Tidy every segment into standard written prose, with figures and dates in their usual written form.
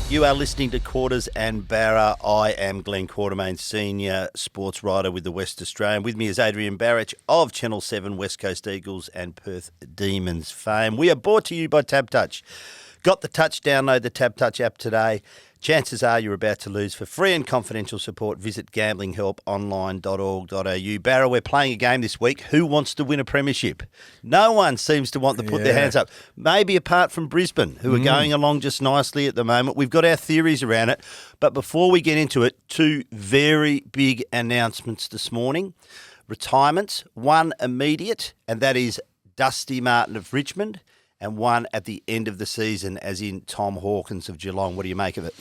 You are listening to Quarters and Barra. I am Glenn Quartermain, senior sports writer with the West Australian. With me is Adrian Barrich of Channel 7, West Coast Eagles and Perth Demons fame. We are brought to you by TabTouch. Got the touch? Download the TabTouch app today. Chances are you're about to lose. For free and confidential support, visit gamblinghelponline.org.au. Barra, we're playing a game this week. Who wants to win a premiership? No one seems to want to put their hands up. Maybe apart from Brisbane, who are going along just nicely at the moment. We've got our theories around it. But before we get into it, two very big announcements this morning. Retirements, one immediate, and that is Dusty Martin of Richmond, and one at the end of the season, as in Tom Hawkins of Geelong. What do you make of it?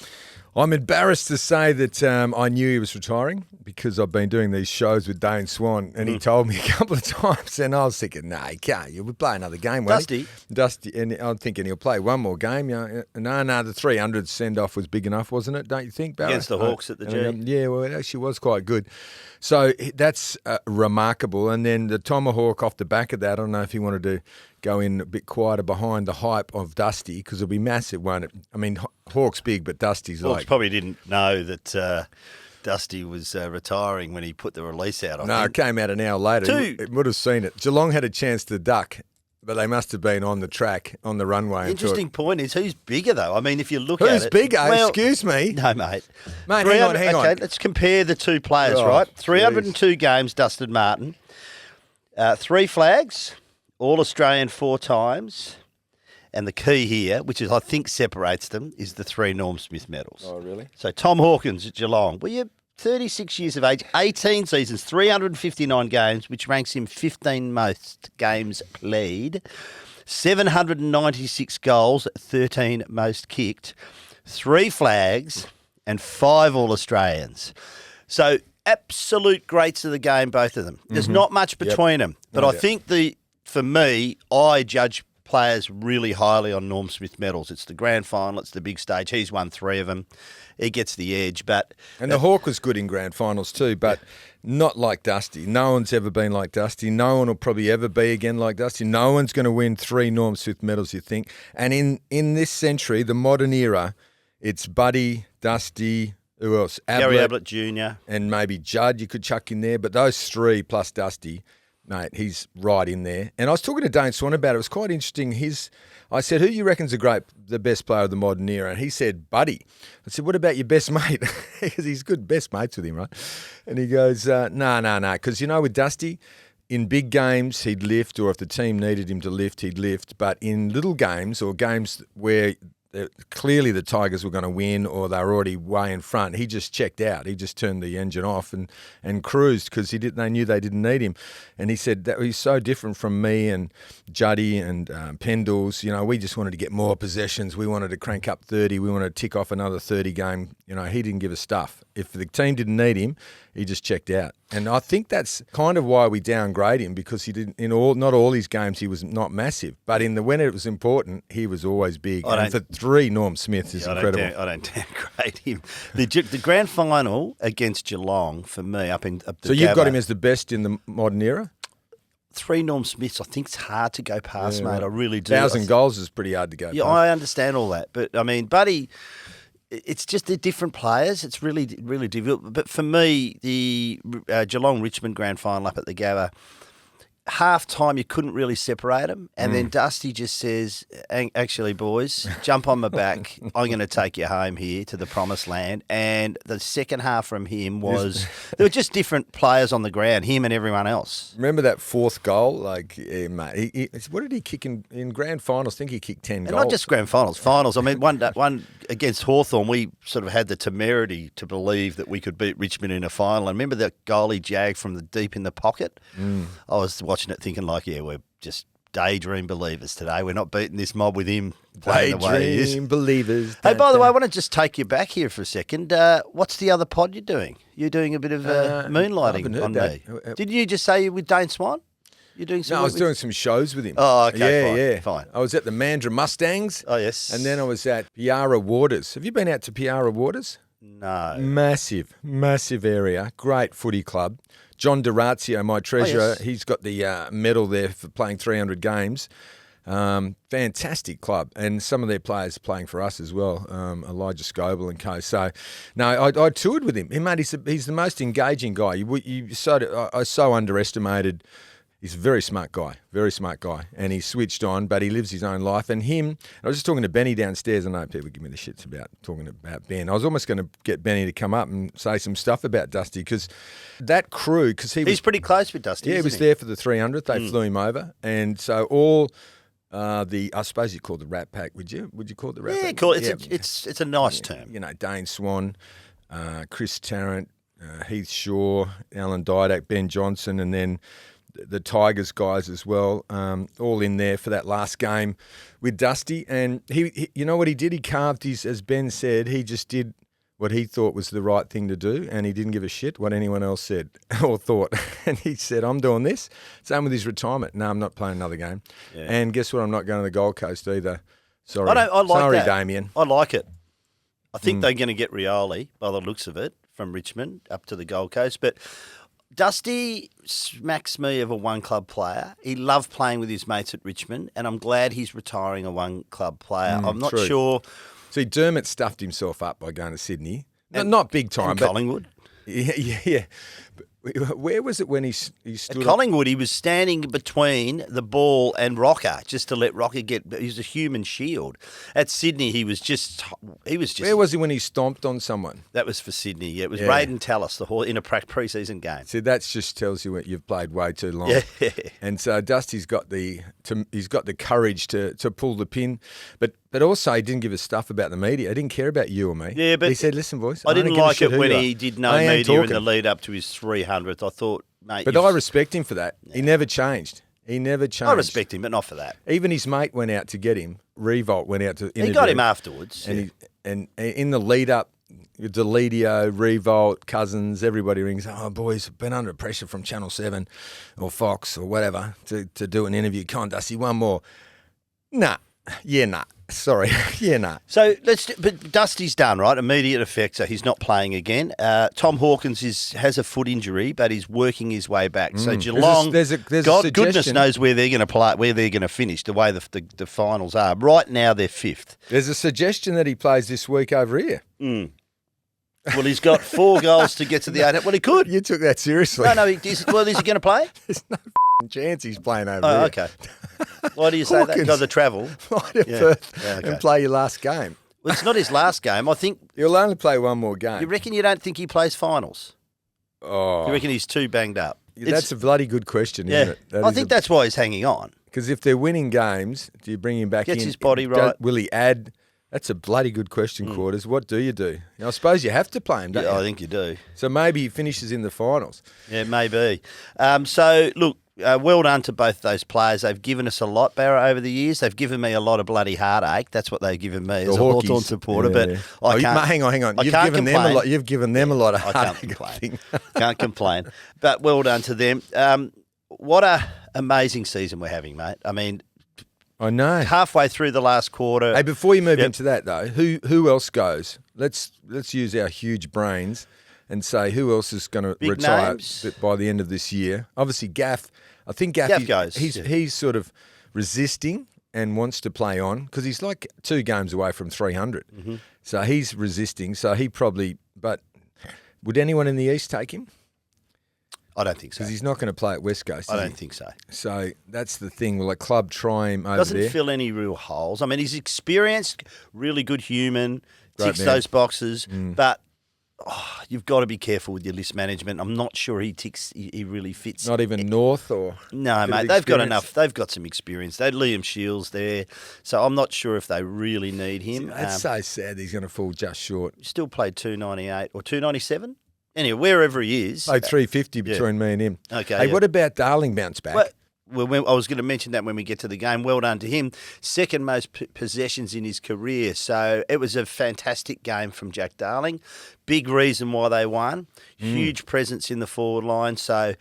I'm embarrassed to say that I knew he was retiring because I've been doing these shows with Dane Swan, and he told me a couple of times, and I was thinking, no, he can't. You'll play another game, won't he? Dusty, and I'm thinking he'll play one more game. No, the 300 send-off was big enough, wasn't it, don't you think, Barry? Against the Hawks at the G. Yeah, well, it actually was quite good. So that's remarkable. And then the tomahawk off the back of that, I don't know if he wanted to go in a bit quieter behind the hype of Dusty, because it'll be massive, won't it? I mean, Hawk's big, but Dusty's Hawks probably didn't know that Dusty was retiring when he put the release out. I think. It came out an hour later. It would have seen it. Geelong had a chance to duck, but they must have been on the track, on the runway. Interesting point is, who's bigger, though? I mean, if you look at it... Who's bigger? Well, excuse me. No, mate. Mate, hang on. Okay, let's compare the two players, right? 302 games, Dustin Martin. 3 flags, All-Australian 4 times. And the key here, which is I think separates them, is the 3 Norm Smith medals. Oh, really? So Tom Hawkins at Geelong. Well, you're 36 years of age, 18 seasons, 359 games, which ranks him 15 most games played, 796 goals, 13 most kicked, 3 flags, and 5 All-Australians. So absolute greats of the game, both of them. There's not much between them. But I think for me, I judge players really highly on Norm Smith medals. It's the grand final, it's the big stage. He's won 3 of them. He gets the edge. And the Hawk was good in grand finals too, but not like Dusty. No one's ever been like Dusty. No one will probably ever be again like Dusty. No one's going to win 3 Norm Smith medals, you think. And in this century, the modern era, it's Buddy, Dusty, who else? Gary Ablett Jr. And maybe Judd you could chuck in there. But those 3 plus Dusty, mate, he's right in there. And I was talking to Dane Swan about it. It was quite interesting. I said, who do you reckon's the best player of the modern era? And he said, Buddy. I said, what about your best mate? Because he's good best mates with him, right? And he goes, no. Because, with Dusty, in big games, he'd lift, or if the team needed him to lift, he'd lift. But in little games or games where clearly the Tigers were going to win or they were already way in front, he just checked out. He just turned the engine off and cruised because they knew they didn't need him. And he said that he's so different from me and Juddy and Pendles. We just wanted to get more possessions. We wanted to crank up 30. We wanted to tick off another 30 game. He didn't give a stuff. If the team didn't need him, he just checked out. And I think that's kind of why we downgrade him, because he didn't not all his games he was not massive, but when it was important, he was always big. And for 3 Norm Smith is incredible. I don't downgrade him. The grand final against Geelong for me up the So you've got him as the best in the modern era? 3 Norm Smiths, I think it's hard to go past, mate. I really do. 1,000 goals is pretty hard to go past. Yeah, I understand all that, but I mean, Buddy. It's just they're different players. It's really, really difficult. But for me, the Geelong-Richmond grand final up at the Gabba, half-time you couldn't really separate them. And then Dusty just says, actually, boys, jump on my back. I'm going to take you home here to the promised land. And the second half from him was, there were just different players on the ground, him and everyone else. Remember that 4th goal? Mate, what did he kick in grand finals? I think he kicked 10 and goals. Not just grand finals. I mean, one against Hawthorn, we sort of had the temerity to believe that we could beat Richmond in a final. And remember that goal he jagged from the deep in the pocket? I was watching it thinking we're just daydream believers today. We're not beating this mob with him playing the way he is. Daydream believers. Hey, by the way, I want to just take you back here for a second. What's the other pod you're doing? You're doing a bit of moonlighting on me. Didn't you just say you're with Dane Swan? You're doing some. No, I was doing some shows with him. Oh, okay, fine. I was at the Mandurah Mustangs. Oh, yes. And then I was at Piara Waters. Have you been out to Piara Waters? No. Massive area. Great footy club. John Durazio, my treasurer, he's got the medal there for playing 300 games. Fantastic club, and some of their players playing for us as well, Elijah Scoble and co. So, no, I toured with him. Mate, he's the most engaging guy. I so underestimated. He's a very smart guy, and he's switched on, but he lives his own life. And I was just talking to Benny downstairs. I know people give me the shits about talking about Ben. I was almost going to get Benny to come up and say some stuff about Dusty, because that crew, because he's pretty close with Dusty. Yeah, he was there for the 300th. They flew him over, and so all I suppose you call it the Rat Pack. Would you call it the Rat Pack? Yeah, cool. It's a nice term. You know, Dane Swan, Chris Tarrant, Heath Shaw, Alan Didak, Ben Johnson, and then the Tigers guys as well, all in there for that last game with Dusty. And he you know what he did? He carved his, as Ben said, he just did what he thought was the right thing to do, and he didn't give a shit what anyone else said or thought. And he said, I'm doing this. Same with his retirement. No, I'm not playing another game. Yeah. And guess what? I'm not going to the Gold Coast either. Sorry. Sorry, that. Damien. I like it. I think they're going to get Rioli, by the looks of it, from Richmond up to the Gold Coast. But Dusty smacks me of a one-club player. He loved playing with his mates at Richmond, and I'm glad he's retiring a one-club player. I'm not sure. See, Dermott stuffed himself up by going to Sydney. Not big time, but Collingwood. Yeah. Where was it when he stood at Collingwood? He was standing between the ball and Rocker just to let Rocker get. He was a human shield. At Sydney, he was just. Where was he when he stomped on someone? That was for Sydney. Yeah, it was Raiden Tallis, in a pre-season game. See, that just tells you you've played way too long. Yeah. And so Dusty's got the courage to pull the pin, but also he didn't give a stuff about the media. He didn't care about you or me. Yeah, but he said, "Listen, boys, I didn't like it when he did no media in the lead up to his 300th. I thought, mate, but I respect him for that. Yeah. He never changed. I respect him, but not for that. Even his mate went out to get him. Revolt went out to interview. He got him afterwards. And and in the lead up, Deledio, Revolt, Cousins, everybody rings. Oh, boys, been under pressure from Channel 7 or Fox or whatever to do an interview. Come on, Dusty, one more. Nah. Sorry. So but Dusty's done, right? Immediate effect, so he's not playing again. Tom Hawkins has a foot injury, but he's working his way back. So Geelong, there's a goodness knows where they're going to play, where they're going to finish, the way the finals are. Right now, they're fifth. There's a suggestion that he plays this week over here. Well, he's got 4 goals to get to the 8. Well, he could. You took that seriously. No, is he going to play? There's no chance he's playing over here. Oh, okay. Why do you say that? Because of travel? Fly to Perth and play your last game. Well, it's not his last game. I think he'll only play one more game. You reckon you don't think he plays finals? Oh. You reckon he's too banged up? That's a bloody good question, isn't it? I think that's why he's hanging on. Because if they're winning games, do you bring him back in? Gets his body right. Will he add? That's a bloody good question, Quarters. What do you do? I suppose you have to play him, don't you? I think you do. So maybe he finishes in the finals. Yeah, maybe. So, look, well done to both those players. They've given us a lot, Barra, over the years. They've given me a lot of bloody heartache. That's what they've given me as a Hawthorn supporter. But I can't. Hang on. You've given them a lot of heartache. I can't complain. Can't complain. But well done to them. What a amazing season we're having, mate. I mean, I know. Halfway through the last quarter. Hey, before you move into that though, who else goes? Let's use our huge brains and say who else is going to retire by the end of this year. Obviously, Gaff. I think Gaff goes. He's sort of resisting and wants to play on because he's like 2 games away from 300. Mm-hmm. So he's resisting. So he probably. But would anyone in the East take him? I don't think so. Because he's not going to play at West Coast. I don't think so. So that's the thing. Will a club try him over there? Doesn't fill any real holes. I mean, he's experienced, really good human, ticks those boxes, but you've got to be careful with your list management. I'm not sure he really fits. Not even North or? No, mate. They've got enough. They've got some experience. They had Liam Shields there, so I'm not sure if they really need him. That's so sad he's going to fall just short. Still played 298 or 297. Anyway, wherever he is. Played 350 between me and him. Okay. Hey, what about Darling bounce back? Well, I was going to mention that when we get to the game. Well done to him. Second most possessions in his career. So it was a fantastic game from Jack Darling. Big reason why they won. Huge presence in the forward line. So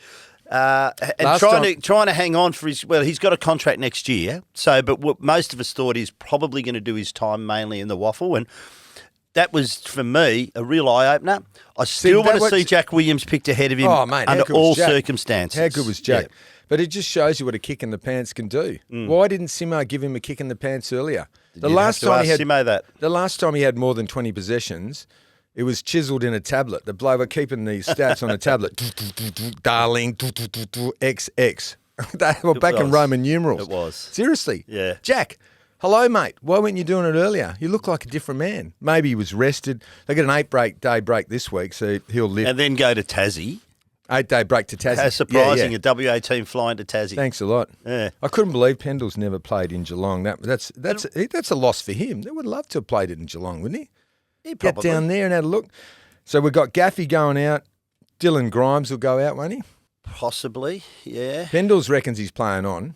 trying to hang on for his. Well, he's got a contract next year. So, but what most of us thought he's probably going to do his time mainly in the waffle and. That was, for me, a real eye-opener. I still want to see Jack Williams picked ahead of him under all circumstances. How good was Jack? But it just shows you what a kick in the pants can do. Why didn't Simo give him a kick in the pants earlier? The last time he had more than 20 possessions, it was chiseled in a tablet. The bloke were keeping these stats on a tablet. Darling, XX. They were back in Roman numerals. It was. Seriously. Yeah. Jack, hello, mate. Why weren't you doing it earlier? You look like a different man. Maybe he was rested. They get an 8-day break this week, so he'll live. And then go to Tassie. 8-day break to Tassie. How surprising, a WA team flying to Tassie. Thanks a lot. Yeah. I couldn't believe Pendle's never played in Geelong. That's a loss for him. They would love to have played it in Geelong, wouldn't he? He Get probably. down there and have a look. So we've got Gaffey going out. Dylan Grimes will go out, won't he? Possibly, yeah. Pendles reckons he's playing on.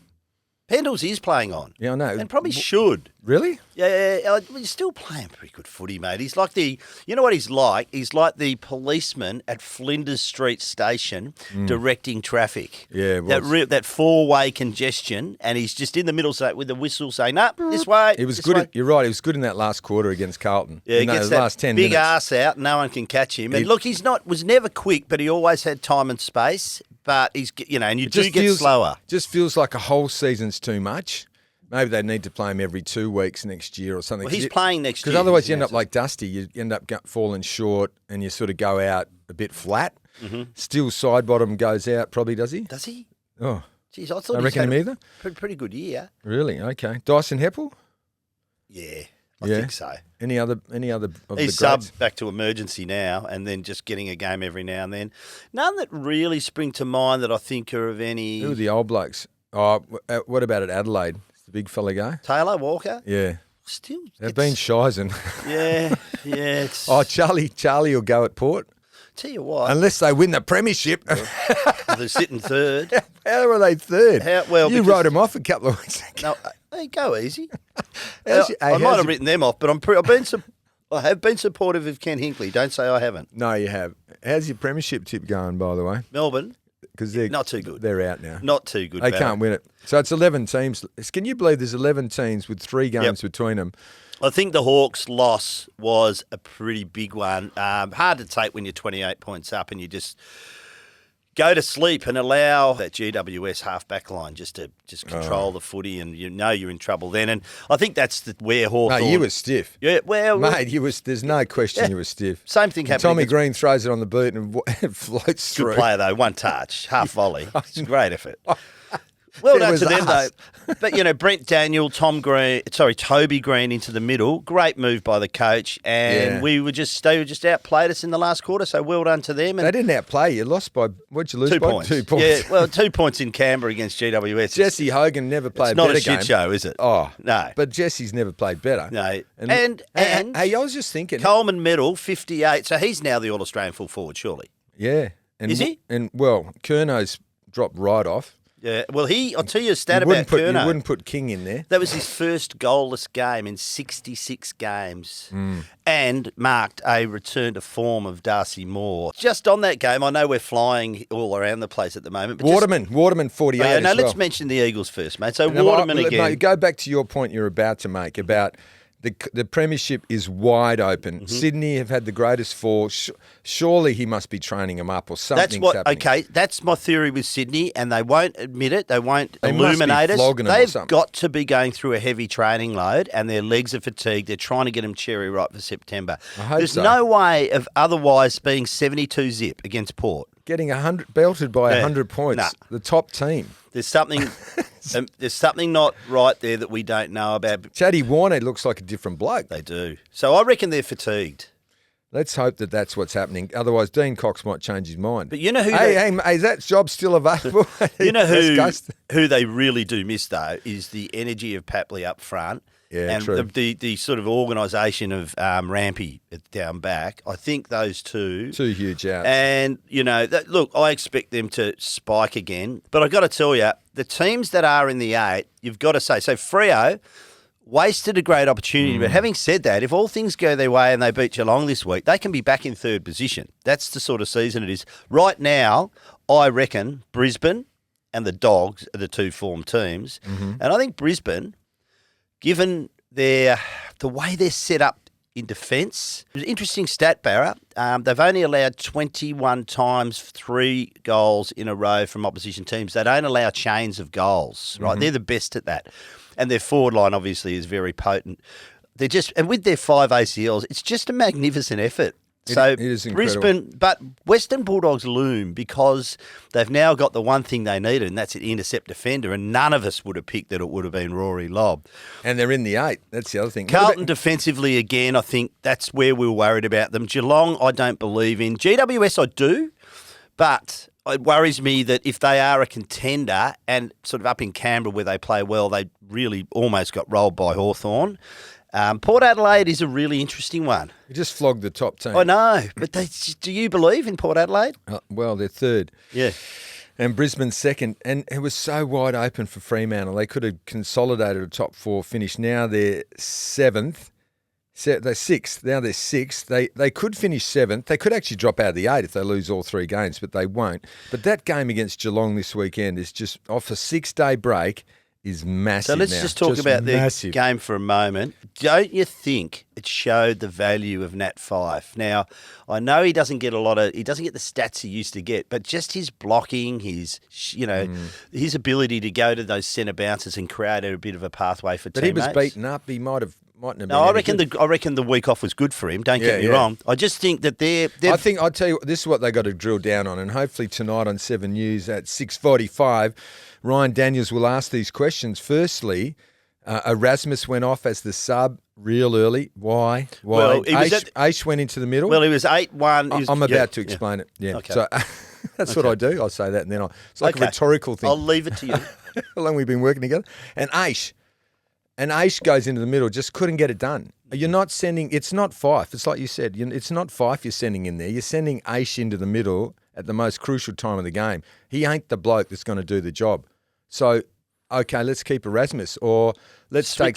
Pendles is playing on. Yeah, I know. And probably should. Really? Yeah, he's still playing pretty good footy, mate. He's like you know what he's like? He's like the policeman at Flinders Street Station directing traffic. Yeah, it was. That four-way congestion, and he's just in the middle with the whistle saying, "No, this way." He was this good. way." You're right. He was good in that last quarter against Carlton. Yeah, he gets that last 10 big minutes. ass out. No one can catch him. And look, was never quick, but he always had time and space. But he's, and you do get slower. Just feels like a whole season's too much. Maybe they need to play him every 2 weeks next year or something. Well, he's playing next year. Because otherwise you end up like Dusty. You end up falling short and you sort of go out a bit flat. Mm-hmm. Still side bottom goes out probably, does he? Does he? Oh. Jeez, I thought I reckon him either. Pretty good year. Really? Okay. Dyson Heppel? Yeah, I think so. Any other of He's the greats? subbed back to emergency now and then just getting a game every now and then. None that really spring to mind that I think are of any... Who are the old blokes? Oh, what about at Adelaide? Is the big fella go? Taylor Walker? Yeah. Still... They've been Shizen. Yeah. It's... Oh, Charlie will go at Port. Tell you what... Unless they win the premiership. They're sitting third. How are they third? You wrote them off a couple of weeks ago. No, hey, go easy. I might have written them off, but I have been supportive of Ken Hinkley. Don't say I haven't. No, you have. How's your premiership tip going, by the way? Melbourne, because they're not too good. They're out now. Not too good. They can't win it. So it's 11 teams. Can you believe there's 11 teams with 3 games between them? I think the Hawks' loss was a pretty big one. Hard to take when you're 28 points up and you just go to sleep and allow that GWS half-back line just control the footy, and you're in trouble then. And I think that's where Hawthorn... No, you were stiff. Yeah, mate, there's no question you were stiff. Same thing happened. Tommy Green throws it on the boot and it floats through. Good player, though. One touch, half volley. It's a great effort. Well done to them, though. But, Brent Daniel, Toby Green into the middle. Great move by the coach. And they were just outplayed us in the last quarter, so well done to them. And they didn't outplay you. Lost by, what'd you lose 2 by? points. 2 points. Yeah, well, 2 points in Canberra against GWS. Jesse Hogan never played better game. It's not a shit show, is it? Oh. No. But Jesse's never played better. No. And hey, I was just thinking. Coleman medal, 58. So he's now the All-Australian full forward, surely. Yeah. Is he? And, well, Curno's dropped right off. Yeah, well, I'll tell you a stat about Curnow. You wouldn't put King in there. That was his first goalless game in 66 games and marked a return to form of Darcy Moore. Just on that game, I know we're flying all around the place at the moment. But Waterman 48 as well. Let's mention the Eagles first, mate. So Waterman again. Mate, go back to your point you're about to make about... The premiership is wide open. Mm-hmm. Sydney have had the greatest fall. Surely he must be training them up or something. Okay, that's my theory with Sydney, and they won't admit it. They won't illuminate us. They've got to be going through a heavy training load, and their legs are fatigued. They're trying to get them cherry ripe for September. There's no way of otherwise being 72 zip against Port. Getting belted by 100 points. Nah. The top team. There's something not right there that we don't know about. Chatty Warner looks like a different bloke. They do. So I reckon they're fatigued. Let's hope that that's what's happening. Otherwise, Dean Cox might change his mind. But you know who? Hey, is that job still available? You know who they really do miss though is the energy of Papley up front. Yeah, and true. The sort of organisation of Rampy down back. I think those two huge outs. And look, I expect them to spike again. But I got to tell you, the teams that are in the 8, you've got to say. So Freo wasted a great opportunity. But having said that, if all things go their way and they beat Geelong this week, they can be back in 3rd position. That's the sort of season it is. Right now, I reckon Brisbane and the Dogs are the 2 form teams. Mm-hmm. And I think Brisbane, given the way they're set up in defence. It was an interesting stat, Barra. They've only allowed 21 times 3 goals in a row from opposition teams. They don't allow chains of goals, right? Mm-hmm. They're the best at that. And their forward line obviously is very potent. And with their 5 ACLs, it's just a magnificent effort. So it is incredible. Brisbane, but Western Bulldogs loom because they've now got the one thing they needed, and that's an intercept defender, and none of us would have picked that it would have been Rory Lobb. And they're in the 8. That's the other thing. Carlton defensively, again, I think that's where we were worried about them. Geelong, I don't believe in. GWS, I do, but it worries me that if they are a contender and sort of up in Canberra where they play well, they really almost got rolled by Hawthorn. Port Adelaide is a really interesting one. You just flogged the top team. I know, but do you believe in Port Adelaide? Well, they're 3rd. Yeah. And Brisbane 2nd. And it was so wide open for Fremantle. They could have consolidated a top 4 finish. Now they're 7th. They're 6th. Now they're 6th. They could finish 7th. They could actually drop out of the 8 if they lose all 3 games, but they won't. But that game against Geelong this weekend is just off a 6-day break. Is massive. So let's now. just talk about massive. the game for a moment. Don't you think it showed the value of Nat 5? Now, I know he doesn't get the stats he used to get, but just his blocking, his ability to go to those centre bounces and create a bit of a pathway for teammates. But he was beaten up. He mightn't have been. No, I reckon the week off was good for him. Don't get me wrong. I just think that I'll tell you, this is what they got to drill down on, and hopefully tonight on 7 News at 6:45. Ryan Daniels will ask these questions. Firstly, Erasmus went off as the sub real early. Why? Well, Aish went into the middle. Well, he was 8-1. I'm about to explain it. Yeah. Okay. So that's what I do. I'll say that, and then it's like a rhetorical thing. I'll leave it to you. How long we've been working together. And Aish goes into the middle, just couldn't get it done. You're not sending, it's not Fife. It's like you said, it's not Fife you're sending in there. You're sending Aish into the middle at the most crucial time of the game. He ain't the bloke that's going to do the job. So, okay, let's keep Erasmus, or let's take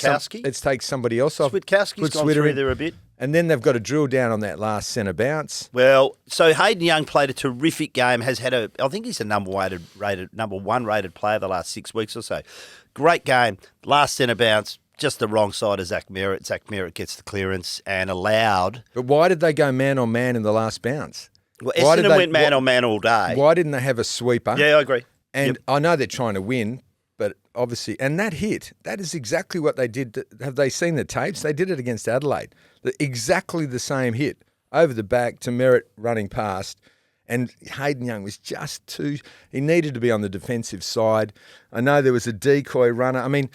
somebody else off. Switkowski's gone through there a bit. And then they've got to drill down on that last centre bounce. Well, so Hayden Young played a terrific game, I think he's the number one rated player the last 6 weeks or so. Great game. Last centre bounce, just the wrong side of Zach Merritt. Zach Merritt gets the clearance and allowed. But why did they go man on man in the last bounce? Well, Essendon went man on man all day. Why didn't they have a sweeper? Yeah, I agree. And I know they're trying to win, but obviously, and that hit, that is exactly what they did. Have they seen the tapes? They did it against Adelaide. Exactly the same hit over the back to Merritt running past. And Hayden Young was just he needed to be on the defensive side. I know there was a decoy runner. I mean,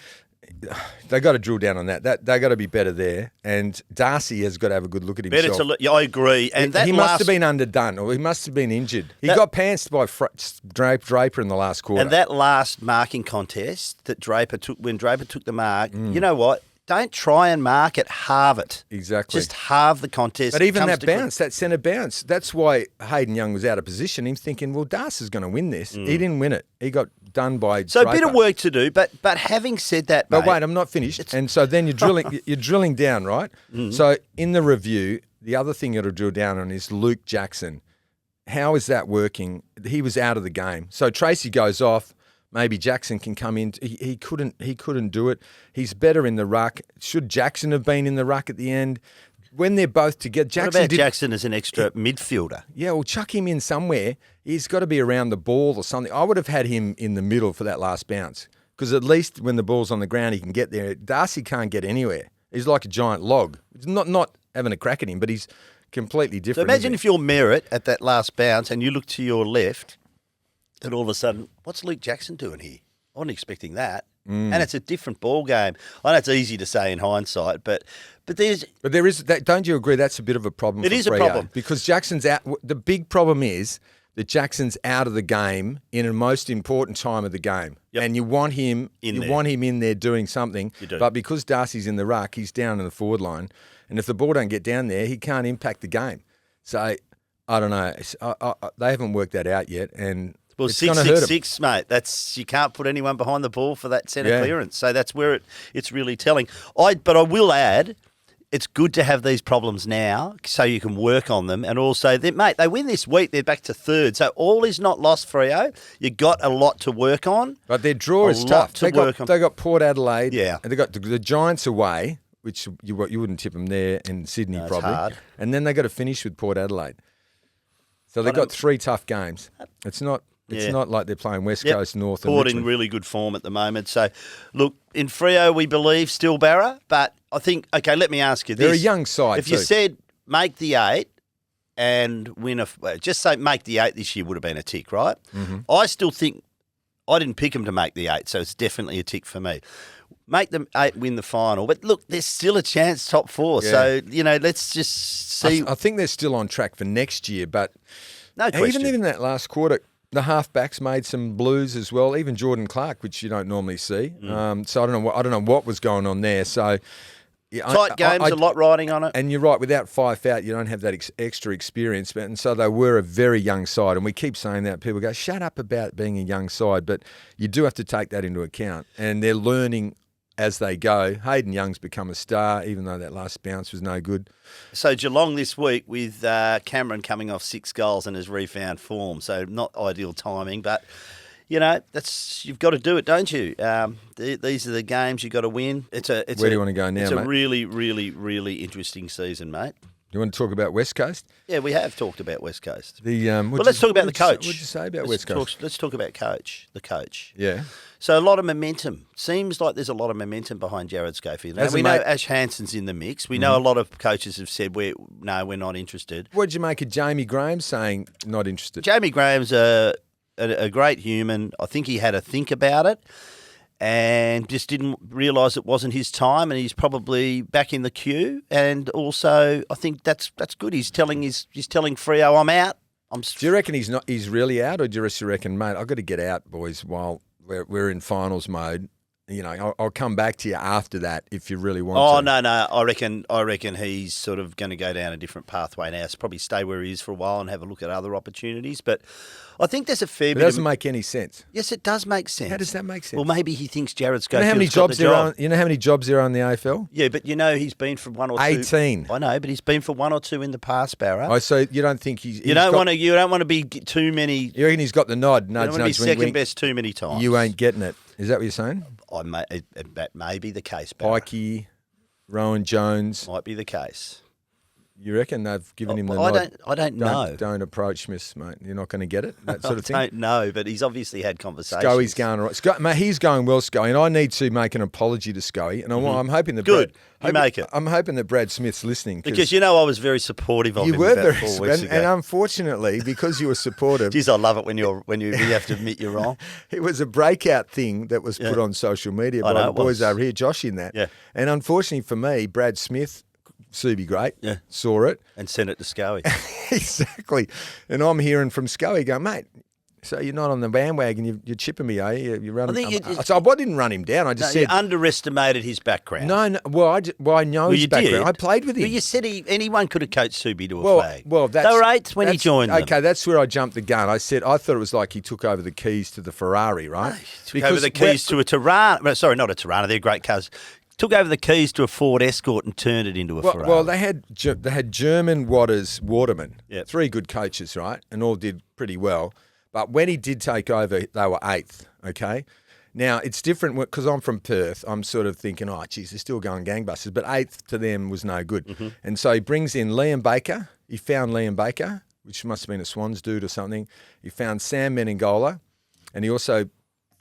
they got to drill down on that. They got to be better there. And Darcy has got to have a good look at himself. I agree. And he must have been underdone, or he must have been injured. He got pantsed by Draper in the last quarter. And that last marking contest that Draper took, when Draper took the mark, you know what? Don't try and mark it, halve it. Exactly. Just halve the contest. But even that bounce, that centre bounce, that's why Hayden Young was out of position. He's thinking, well, Darcy's going to win this. He didn't win it. He got done by Draper. A bit of work to do, but having said that, mate, but wait, I'm not finished. And so then you're drilling down, right? So in the review, the other thing it'll drill down on is Luke Jackson. How is that working? He was out of the game. So Tracy goes off. Maybe Jackson can come in. He couldn't do it. He's better in the ruck. Should Jackson have been in the ruck at the end? When they're both together, Jackson as an extra midfielder? Yeah, well, chuck him in somewhere. He's got to be around the ball or something. I would have had him in the middle for that last bounce, because at least when the ball's on the ground, he can get there. Darcy can't get anywhere. He's like a giant log. It's not having a crack at him, but he's completely different. So imagine if you're Merritt at that last bounce and you look to your left, and all of a sudden, what's Luke Jackson doing here? I wasn't expecting that. And it's a different ball game. I know it's easy to say in hindsight, but there is that. Don't you agree? That's a bit of a problem. It is a problem because Jackson's out. The big problem is that Jackson's out of the game in a most important time of the game, and you want him in there doing something. But because Darcy's in the ruck, he's down in the forward line, and if the ball don't get down there, he can't impact the game. So I don't know. They haven't worked that out yet, and. Well, 6-6-6, mate. You can't put anyone behind the ball for that centre clearance. So that's where it's really telling. But I will add, it's good to have these problems now so you can work on them. And also, they win this week. They're back to third. So all is not lost, Freo. You got a lot to work on. But their draw is tough. They got Port Adelaide. Yeah. And they got the Giants away, which you wouldn't tip them there in Sydney it's probably. hard. And then they got to finish with Port Adelaide. So they've got 3 tough games. It's not like they're playing West Coast, North and Port in Richmond. really good form at the moment. So, look, in Freo we believe still Barra, but I think, okay, let me ask you this. They're a young side If you said make the 8 and win just say make the 8 this year would have been a tick, right? Mm-hmm. I still think, I didn't pick them to make the 8, so it's definitely a tick for me. Make them 8, win the final. But look, there's still a chance top 4. Yeah. So, let's just see. I think they're still on track for next year, but No question. even in that last quarter, the halfbacks made some blues as well. Even Jordan Clark, which you don't normally see. So I don't know what was going on there. So yeah, Tight games, a lot riding on it. And you're right, without Fife out, you don't have that extra experience. And so they were a very young side. And we keep saying that. People go, shut up about being a young side. But you do have to take that into account. And they're learning as they go. Hayden Young's become a star, even though that last bounce was no good. So Geelong this week with Cameron coming off 6 goals and has refound form. So not ideal timing, but you've got to do it, don't you? These are the games you've got to win. Where do you want to go now, It's mate? a really, really, really interesting season, mate. You want to talk about West Coast? Yeah, we have talked about West Coast. Let's talk about the coach. What did you say about West Coast? Let's talk about the coach. Yeah. So a lot of momentum. Seems like there's a lot of momentum behind Jared Schofield. Now, we know Ash Hansen's in the mix. We know a lot of coaches have said, we're not interested. What did you make of Jamie Graham saying not interested? Jamie Graham's a great human. I think he had a think about it and just didn't realise it wasn't his time, and he's probably back in the queue. And also, I think that's good. He's telling Freo, I'm out. Do you reckon he's really out, or do you just reckon, mate, I've got to get out, boys, while we're in finals mode? I'll come back to you after that if you really want to. Oh, no. I reckon he's sort of going to go down a different pathway now. So probably stay where he is for a while and have a look at other opportunities. But I think there's a fair bit. It doesn't make any sense. Yes, it does make sense. How does that make sense? Well, maybe he thinks Jared Schofield's how many got the job. You know how many jobs there are in the AFL? Yeah, but he's been for 1 or 2. 18. I know, but he's been for 1 or 2 in the past, Barra. Oh, so you don't think you don't want to be too many. You reckon he's got the nod? You don't want to be second best too many times. You ain't getting it. Is that what you're saying? That may be the case, Barra. Pikey, Rowan Jones. Might be the case. You reckon they've given him the nod? I don't know. Don't approach Smith, mate. You're not going to get it, that sort of thing? I don't know, but he's obviously had conversations. Scully's going all right. Mate, he's going well, Scully, and I need to make an apology to Scully, and I'm hoping that make it. I'm hoping that Brad Smith's listening. Because I was very supportive of him about 4 weeks ago. And unfortunately, because you were supportive... Jeez, I love it when you have to admit you're wrong. It was a breakout thing that was put on social media by the boys over here, Josh in that. Yeah. And unfortunately for me, Brad Smith... Subi great, saw it. And sent it to Scully. Exactly. And I'm hearing from Scully going, mate, so you're not on the bandwagon, you're chipping me, eh? You're running. So I didn't run him down. I just said... You underestimated his background. No. I know his background. I played with him. Well, you said anyone could have coached Subi to a flag. Well, they were 8s when he joined them. Okay, that's where I jumped the gun. I thought it was like he took over the keys to the Ferrari, right? Took over the keys to a Tirana. Sorry, not a Tirana. They're great cars. Took over the keys to a Ford Escort and turned it into a Ferrari. Well, they had German Waterman. Yep. 3 good coaches, right? And all did pretty well. But when he did take over, they were 8th, okay? Now, it's different because I'm from Perth. I'm sort of thinking, oh, geez, they're still going gangbusters. But 8th to them was no good. Mm-hmm. And so he brings in Liam Baker. He found Liam Baker, which must have been a Swans dude or something. He found Sam Meningola. And he also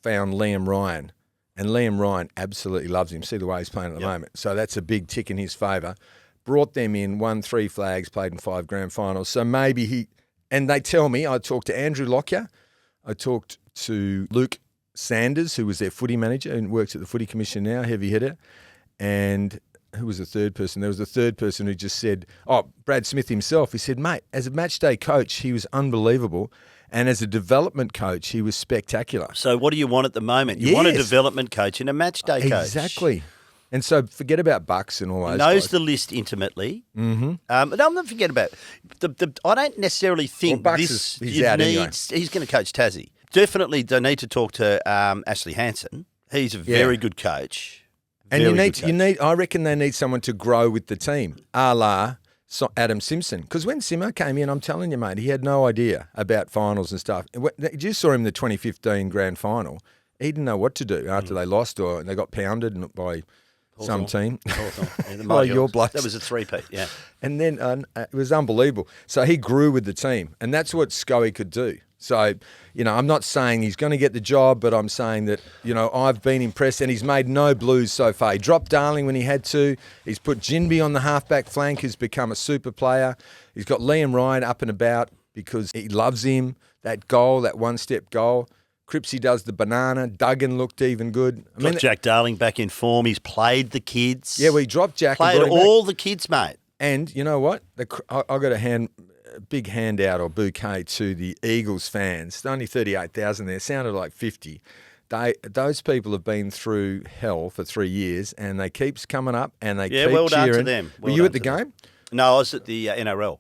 found Liam Ryan. And Liam Ryan absolutely loves him. See the way he's playing at the moment. So that's a big tick in his favour. Brought them in, won 3 flags, played in 5 grand finals. So maybe he... And they tell me, I talked to Andrew Lockyer. I talked to Luke Sanders, who was their footy manager and works at the Footy Commission now, heavy hitter. And who was the third person? There was a third person who just said, Brad Smith himself. He said, mate, as a match day coach, he was unbelievable. And as a development coach, he was spectacular. So what do you want at the moment? You want a development coach and a match day coach. Exactly. And so forget about Bucks and all those He knows guys. the list intimately. Mm-hmm. But I'm not forget about I don't necessarily think Bucks he's out anyway. He's going to coach Tassie. Definitely they need to talk to Ashley Hansen. He's a very good coach. And you need. I reckon they need someone to grow with the team, a la Adam Simpson. Because when Simo came in, I'm telling you, mate, he had no idea about finals and stuff. You saw him in the 2015 grand final. He didn't know what to do after they lost or they got pounded by some team. Hawthorn. Yeah, the Oh, Mighty your Hawks. blokes. That was a three-peat, yeah. And then it was unbelievable. So he grew with the team, and that's what Scully could do. So, I'm not saying he's going to get the job, but I'm saying that, I've been impressed, and he's made no blues so far. He dropped Darling when he had to. He's put Jinby on the halfback flank, who's become a super player. He's got Liam Ryan up and about because he loves him. That goal, that one-step goal. Cripsy does the banana. Duggan looked even good. Got Jack Darling back in form. He's played the kids. Yeah, we dropped Jack. Played and brought him all back. the kids, mate. And you know what? I got a big handout or bouquet to the Eagles fans. There's only 38,000 there. Sounded like 50. Those people have been through hell for 3 years, and they keeps coming up, and they keep well done cheering. to them. Were you at the game? No, I was at the NRL.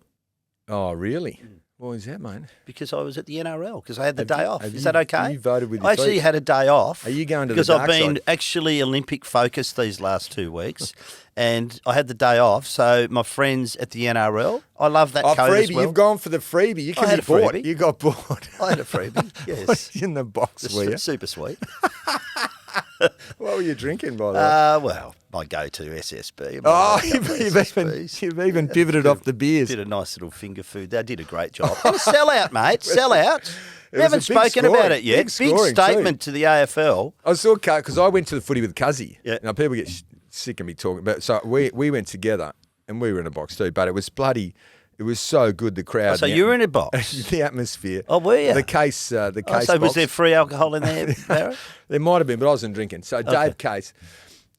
Oh, really? What was that, mate? Because I was at the NRL, because I had the day off. Is you- that okay? you voted with your I actually feet? had a day off. Are you going to the Because dark I've been side? actually Olympic focused these last 2 weeks, and I had the day off. So my friends at the NRL, I love that code freebie. as well. You've gone for the freebie. You can had be a bought. freebie. You got bought. I had a freebie, yes. In the box, were you? Super sweet. What were you drinking, by the way? Well, my go-to SSB. Oh, SSBs. you've even pivoted off the beers. Did a nice little finger food. They did a great job. I'm a sellout, mate. Sellout. We was haven't a big spoken scoring. about it yet. Big scoring statement to the AFL. I saw because I went to the footy with Cuzzy. Yeah. Now people get sick of me talking about. So we went together and we were in a box too. But it was bloody. It was so good. The crowd. So you were in a box. the atmosphere. Oh, were you? The case. The case. So was box. there free alcohol in there, Barra? There might have been, but I wasn't drinking. So Dave Case.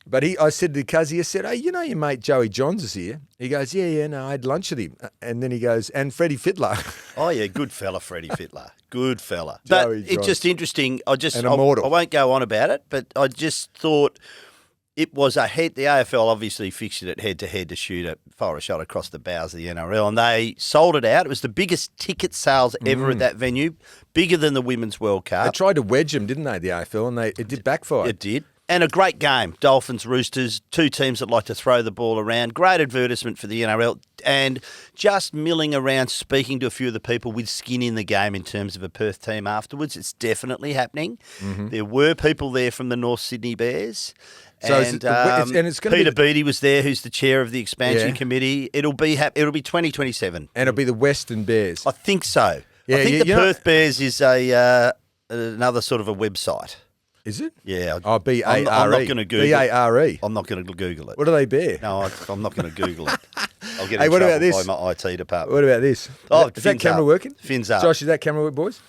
But I said to Cuzzy, I said, hey, your mate Joey Johns is here. He goes, yeah, no, I had lunch with him. And then he goes, and Freddie Fittler. Oh, yeah, good fella, Freddie Fittler. Good fella. Joey But it's Johns. just interesting. I immortal. won't go on about it, but I just thought it was the AFL obviously fixed it head-to-head to fire a shot across the bows of the NRL, and they sold it out. It was the biggest ticket sales ever at that venue, bigger than the Women's World They Cup. tried to wedge him, didn't they, the AFL? And it did backfire. It did. And a great game. Dolphins, Roosters, two teams that like to throw the ball around. Great advertisement for the NRL. And just milling around, speaking to a few of the people with skin in the game in terms of a Perth team afterwards. It's definitely happening. Mm-hmm. There were people there from the North Sydney Bears. So And, it's gonna be Peter Beattie was there, who's the chair of the expansion Yeah. committee. It'll be 2027. And it'll be the Western Bears. I think so. Yeah, I think the you know- Perth Bears is another sort of a website. Is it? Yeah. Oh, B-A-R-E. I'm not going to Google B-A-R-E. I'm not going to Google it. What do they bear? No, I'm not going to Google it. I'll get in Hey, what trouble about this? by my IT department. What about this? Oh, is that fins camera up. working? Fins up. Josh, is that camera work, boys?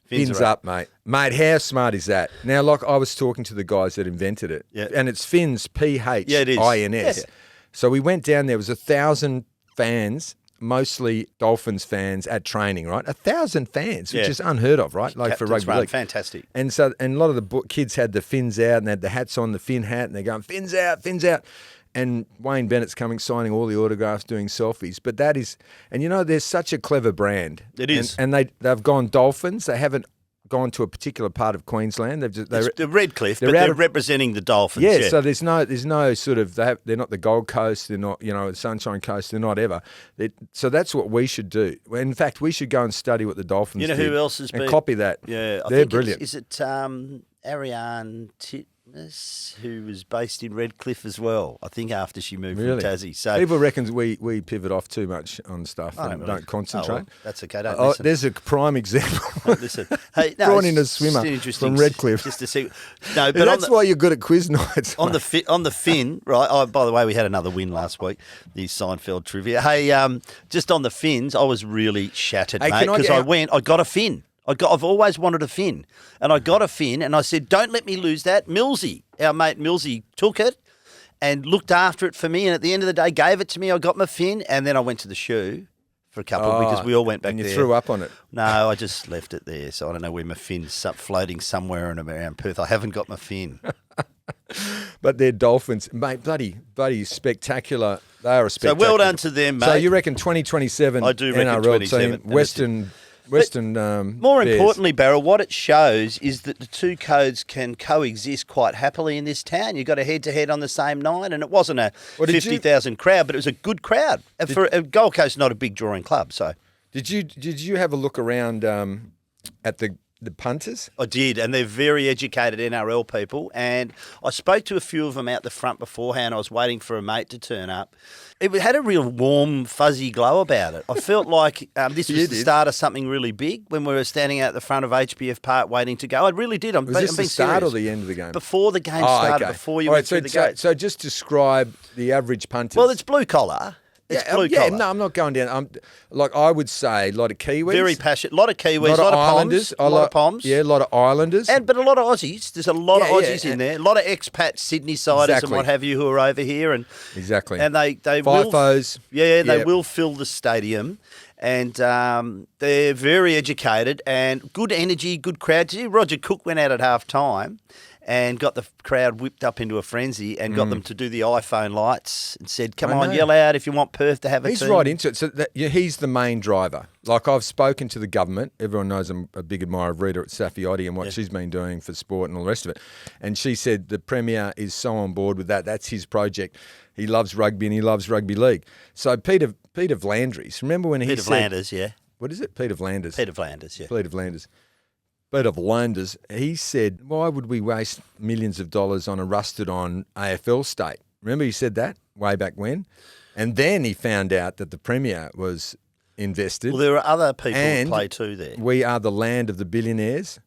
Fins up, mate. Mate, how smart is that? Now, like I was talking to the guys that invented it, Yeah. and it's fins, P-H-I-N-S. Yeah, it is. Yeah. So we went down there. Was 1,000 fans, mostly Dolphins fans at training, right? 1,000 fans, which Yeah. is unheard of, right? Like for Captain's rugby run, league. fantastic. And so, and a lot of the kids had the fins out and they had the hats on, the fin hat, and they're going, fins out, fins out. And Wayne Bennett's coming, signing all the autographs, doing selfies. But that is, and there's such a clever brand. It is. And they've gone Dolphins. They haven't gone to a particular part of Queensland. They've just, It's the Redcliffe, they're but out they're of- representing the Dolphins. yeah, Yeah, so there's no sort of, they're not the Gold Coast, they're not, the Sunshine Coast, they're not ever. So that's what we should do. In fact, we should go and study what the Dolphins You know did who else has and been? copy that. Yeah, I They're think brilliant. Is it Ariane Titmus, who was based in Redcliffe as well? I think after she moved Really? from Tassie. So People reckon we pivot off too much on stuff I and really- don't concentrate. Oh, well, that's okay. Don't Oh, listen. there's a prime example. Don't listen. Hey, no, Brought it's in a just swimmer interesting from Redcliffe. Just to see. No, but That's why you're good at quiz nights. on mate. the fin, right? Oh, by the way, we had another win last week, the Seinfeld trivia. Hey, just on the fins, I was really shattered, Hey, mate, can I because get- I got a fin. I've always wanted a fin, and I got a fin, and I said, "Don't let me lose that." Millsy, our mate Millsy, took it and looked after it for me, and at the end of the day, gave it to me. I got my fin, and then I went to the shoe for a couple because we all went back and you there. threw up on it. No, I just left it there, so I don't know where my fin's floating somewhere in around Perth. I haven't got my fin. But they're Dolphins. Mate, bloody spectacular. They are a So spectacular. well done to them, mate. So you reckon 2027 I do reckon NRL 27, team, Western More Bears. importantly, Barra, what it shows is that the two codes can coexist quite happily in this town. You got a head-to-head on the same night, and it wasn't a Well, did you- 50,000 crowd, but it was a good crowd. For Gold Coast, not a big drawing club, so Did you have a look around at the the punters? I did, and they're very educated NRL people. And I spoke to a few of them out the front beforehand. I was waiting for a mate to turn up. It had a real warm, fuzzy glow about it. I felt like this was the start of something really big when we were standing out the front of HBF Park waiting to go. I really did. Was this the start or the end of the game? Before the game started, before you went through the gate. So just describe the average punters. Well, it's blue collar. It's blue collar. No, I'm not going down. I would say a lot of Kiwis. Very passionate. A lot of Kiwis, a lot of Islanders. Poms. A lot of Poms. Yeah, a lot of Islanders. But a lot of Aussies. There's a lot of Aussies in there. A lot of expats, Sydney-siders and what have you who are over here. And they FIFOs. They will fill the stadium. And they're very educated and good energy, good crowd. Roger Cook went out at half-time and got the crowd whipped up into a frenzy and got them to do the iPhone lights and said, come on, yell out if you want Perth to have a team. He's right into it. So he's the main driver. Like, I've spoken to the government. Everyone knows I'm a big admirer of Rita at Safioti and what she's been doing for sport and all the rest of it. And she said the Premier is so on board with that. That's his project. He loves rugby and he loves rugby league. So Peter Vlandres, remember when he said... Peter Vlanders, yeah. What is it? Peter Vlanders. Peter Vlanders, yeah. Peter Vlanders. Peter Vlanders, he said, why would we waste millions of dollars on a rusted-on AFL state? Remember he said that way back when? And then he found out that the Premier was invested. Well, there are other people who play too there. We are the land of the billionaires,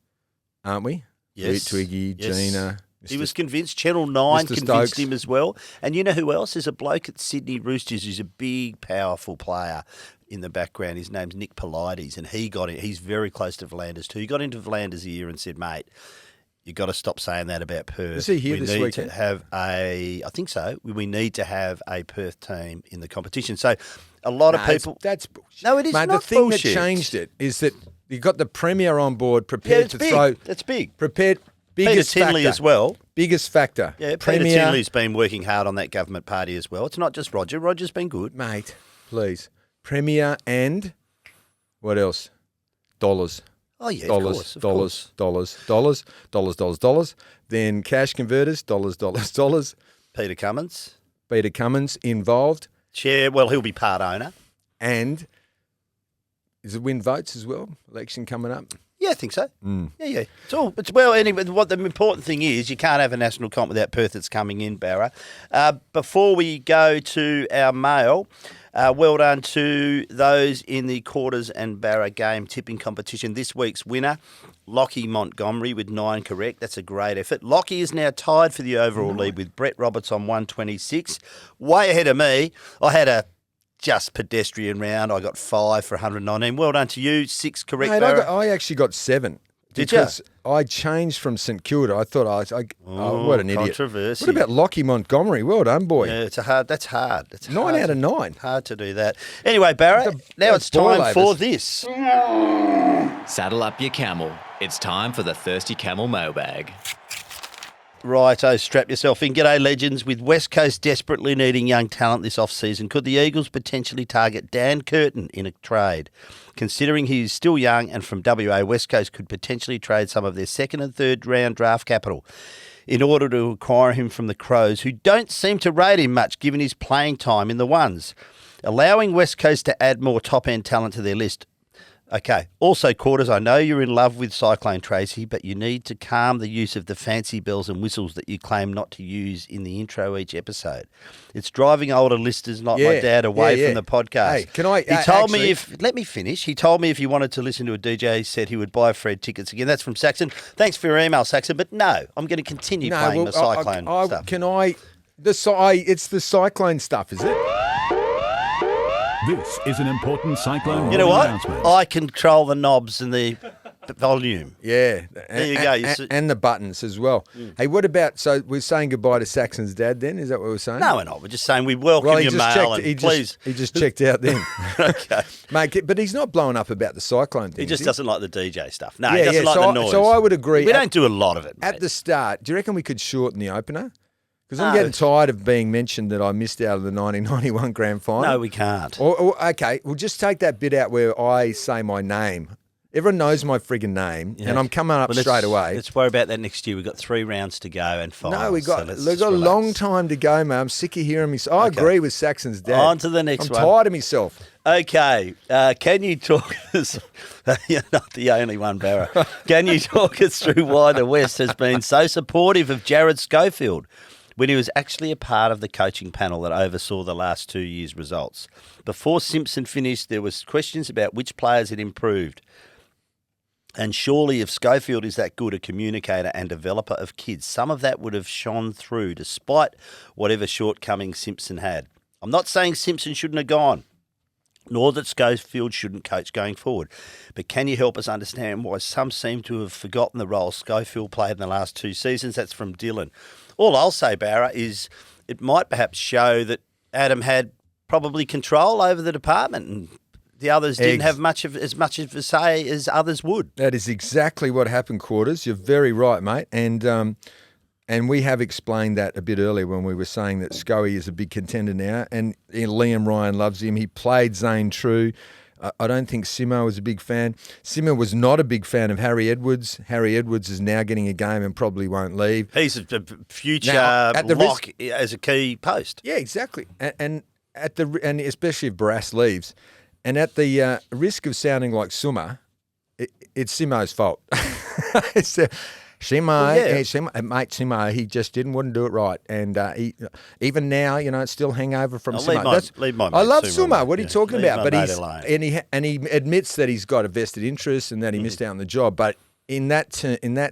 aren't we? Yes. Twiggy, Gina... He was convinced. Channel 9 convinced Stokes. him as well. And you know who else? There's a bloke at Sydney Roosters who's a big, powerful player in the background. His name's Nick Polides, and he got it. He's very close to Vlanders too. He got into Vlanders' ear and said, mate, you got to stop saying that about Perth. Is he here this weekend? I think so. We need to have a Perth team in the competition. So a lot of people... That's bullshit. No, it is Mate, not the thing bullshit. that changed it is that you got the Premier on board prepared big. throw... That's big. Prepared... Peter Biggest Tinley factor. as well. Biggest factor. Yeah, Premier, Peter Tinley's been working hard on that government party as well. It's not just Roger. Roger's been good. Mate, please. Premier and what else? Dollars. Oh, yeah, dollars, of course. Dollars. Then cash converters, dollars. Peter Cummins involved. Chair, well, he'll be part owner. And is it win votes as well? Election coming up? Yeah, I think so. Yeah. Anyway, what the important thing is, you can't have a national comp without Perth that's coming in, Barra. Before we go to our mail, well done to those in the Quarters and Barra game tipping competition. This week's winner, Lockie Montgomery with 9 correct. That's a great effort. Lockie is now tied for the overall lead with Brett Roberts on 126. Way ahead of me. I had a just pedestrian round. I got 5 for 119. Well done to you. 6 correct, Mate, Barra. I actually got 7. Did you? Because I changed from St Kilda. I thought what an idiot. Controversy. What about Lockie Montgomery? Well done, boy. Yeah, that's hard. It's 9 out of 9. Hard to do that. Anyway, Barra, now it's time for this. Saddle up your camel. It's time for the Thirsty Camel mailbag. Righto, strap yourself in. G'day, legends. With West Coast desperately needing young talent this off-season, could the Eagles potentially target Dan Curtin in a trade? Considering he is still young and from WA, West Coast could potentially trade some of their second and third round draft capital in order to acquire him from the Crows, who don't seem to rate him much given his playing time in the ones, allowing West Coast to add more top-end talent to their list. Okay. Also, Quarters, I know you're in love with Cyclone Tracy, but you need to calm the use of the fancy bells and whistles that you claim not to use in the intro each episode. It's driving older listeners, not my dad, away from the podcast. Hey, can I? He told me let me finish. He told me if you wanted to listen to a DJ, he said he would buy Fred tickets again. That's from Saxon. Thanks for your email, Saxon. But no, I'm going to continue playing the Cyclone stuff. It's the Cyclone stuff, is it? This is an important Cyclone You know what? announcement. I control the knobs and the volume. Yeah. There you go. And the buttons as well. Hey, what about, so we're saying goodbye to Saxon's dad then? Is that what we're saying? No, we're not. We're just saying we welcome your mail and please. He just checked out then. Okay. Mate, but he's not blowing up about the Cyclone thing. He just doesn't like the DJ stuff. No, Yeah, he doesn't yeah, like so the I- noise. so I would agree. We don't do a lot of it, At mate. the start, do you reckon we could shorten the opener? Because I'm No. getting tired of being mentioned that I missed out of the 1991 grand final. No, we can't. Okay, we'll just take that bit out where I say my name Everyone knows my friggin' name, Yeah. and I'm coming up Well, straight away. Let's worry about that next year. We've got 3 rounds to go and finals. No, we've got just a relax. long time to go, mate. I'm sick of hearing me. I agree with Saxon's dad. On to the next I'm one. tired of myself. Okay, can you talk us? You're not the only one, Barra. Can you talk us through why the West has been so supportive of Jared Schofield when he was actually a part of the coaching panel that oversaw the last 2 years' results? Before Simpson finished, there was questions about which players had improved. And surely if Schofield is that good a communicator and developer of kids, some of that would have shone through despite whatever shortcomings Simpson had. I'm not saying Simpson shouldn't have gone, nor that Schofield shouldn't coach going forward. But can you help us understand why some seem to have forgotten the role Schofield played in the last 2 seasons? That's from Dylan. All I'll say, Barra, is it might perhaps show that Adam had probably control over the department and the others didn't have as much of a say as others would. That is exactly what happened, Quarters. You're very right, mate. And we have explained that a bit earlier when we were saying that Scoey is a big contender now, and Liam Ryan loves him. He played Zane True. I don't think Simo was a big fan. Simo was not a big fan of Harry Edwards. Harry Edwards is now getting a game and probably won't leave. He's a future Now, at the lock as a key post. Yeah, exactly. And especially if Barras leaves. And at the risk of sounding like Summer, it's Simo's fault. Simo, he just wouldn't do it right. And even now, it's still hangover from Simo. Leave my I love Sumo, Simo. What are you talking about? But alone. he admits that he's got a vested interest and that he missed out on the job. But in that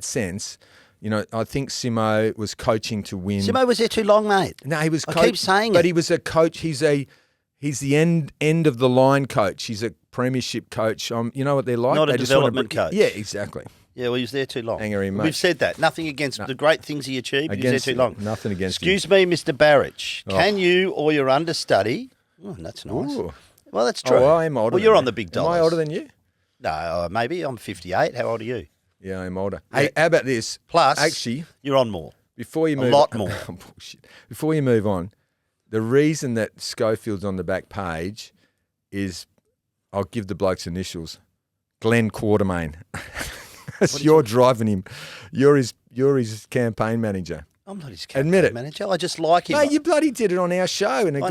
sense, I think Simo was coaching to win. Simo was there too long, mate. No, he was. I keep saying but it. he was a coach. He's the end of the line coach. He's a premiership coach. You know what they're like? Not a They just wanna development coach. Yeah, exactly. Yeah, well, he was there too long. Thank you very much. We've said that. Nothing against the great things he achieved, but he was there too long. Nothing against Excuse me, Mr. Barrich. Can you or your understudy... Oh, that's nice. Ooh. Well, that's true. Oh, I'm older. Well, you're on the big dollars. Am I older than you? No, maybe. I'm 58. How old are you? Yeah, I'm older. Hey, how about this? Plus, actually, you're on more. Before you move, a lot more. Bullshit. Before you move on, the reason that Schofield's on the back page is, I'll give the bloke's initials, Glenn Quartermain. You're driving him. You're his campaign manager. I'm not his Admit it. manager. I just like him. No, you bloody did it on our show, and it